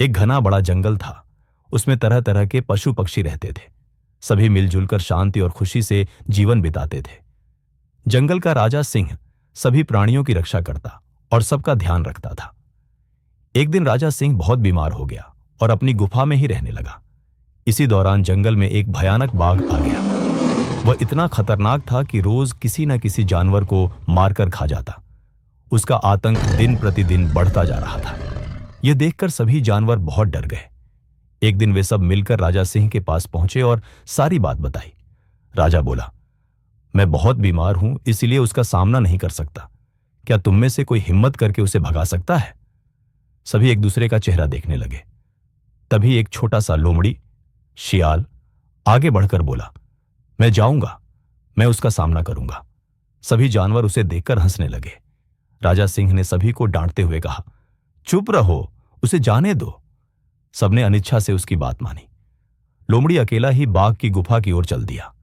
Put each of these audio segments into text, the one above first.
एक घना बड़ा जंगल था। उसमें तरह तरह के पशु पक्षी रहते थे। सभी मिलजुल कर शांति और खुशी से जीवन बिताते थे। जंगल का राजा सिंह सभी प्राणियों की रक्षा करता और सबका ध्यान रखता था। एक दिन राजा सिंह बहुत बीमार हो गया और अपनी गुफा में ही रहने लगा। इसी दौरान जंगल में एक भयानक बाघ आ गया। वह इतना खतरनाक था कि रोज किसी न किसी जानवर को मारकर खा जाता। उसका आतंक दिन प्रतिदिन बढ़ता जा रहा था। यह देखकर सभी जानवर बहुत डर गए। एक दिन वे सब मिलकर राजा सिंह के पास पहुंचे और सारी बात बताई। राजा बोला, मैं बहुत बीमार हूं, इसलिए उसका सामना नहीं कर सकता। क्या तुम में से कोई हिम्मत करके उसे भगा सकता है? सभी एक दूसरे का चेहरा देखने लगे। तभी एक छोटा सा लोमड़ी शियाल आगे बढ़कर बोला, मैं जाऊंगा, मैं उसका सामना करूंगा। सभी जानवर उसे देखकर हंसने लगे। राजा सिंह ने सभी को डांटते हुए कहा, चुप रहो, उसे जाने दो। सबने अनिच्छा से उसकी बात मानी। लोमड़ी अकेला ही बाघ की गुफा की ओर चल दिया।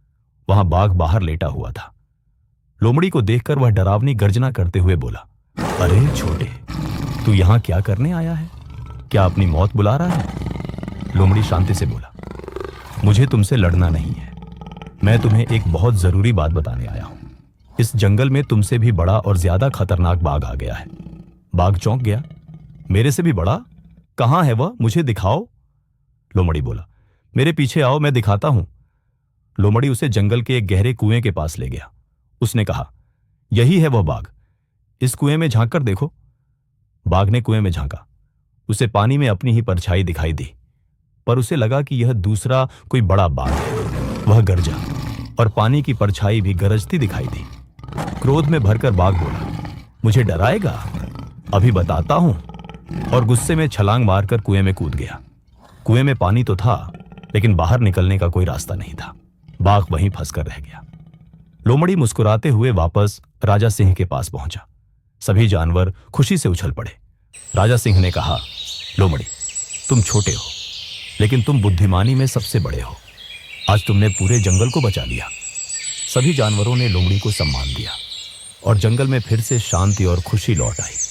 वहां बाघ बाहर लेटा हुआ था। लोमड़ी को देखकर वह डरावनी गर्जना करते हुए बोला, अरे छोटे, तू यहां क्या करने आया है? क्या अपनी मौत बुला रहा है? लोमड़ी शांति से बोला, मुझे तुमसे लड़ना नहीं है। मैं तुम्हें एक बहुत जरूरी बात बताने आया हूं। इस जंगल में तुमसे भी बड़ा और ज्यादा खतरनाक बाघ आ गया है। बाघ चौंक गया, मेरे से भी बड़ा? कहां है वह? मुझे दिखाओ। लोमड़ी बोला, मेरे पीछे आओ, मैं दिखाता हूं। लोमड़ी उसे जंगल के एक गहरे कुएं के पास ले गया। उसने कहा, यही है वह बाघ, इस कुएं में झांक कर देखो। बाघ ने कुएं में झांका। उसे पानी में अपनी ही परछाई दिखाई दी, पर उसे लगा कि यह दूसरा कोई बड़ा बाघ है। वह गरजा और पानी की परछाई भी गरजती दिखाई दी। क्रोध में भरकर बाघ बोला, मुझे डराएगा? अभी बताता हूं। और गुस्से में छलांग मारकर कुएं में कूद गया। कुएं में पानी तो था, लेकिन बाहर निकलने का कोई रास्ता नहीं था। बाघ वहीं फंसकर रह गया। लोमड़ी मुस्कुराते हुए वापस राजा सिंह के पास पहुंचा। सभी जानवर खुशी से उछल पड़े। राजा सिंह ने कहा, लोमड़ी, तुम छोटे हो, लेकिन तुम बुद्धिमानी में सबसे बड़े हो। आज तुमने पूरे जंगल को बचा लिया। सभी जानवरों ने लोमड़ी को सम्मान दिया और जंगल में फिर से शांति और खुशी लौट आई।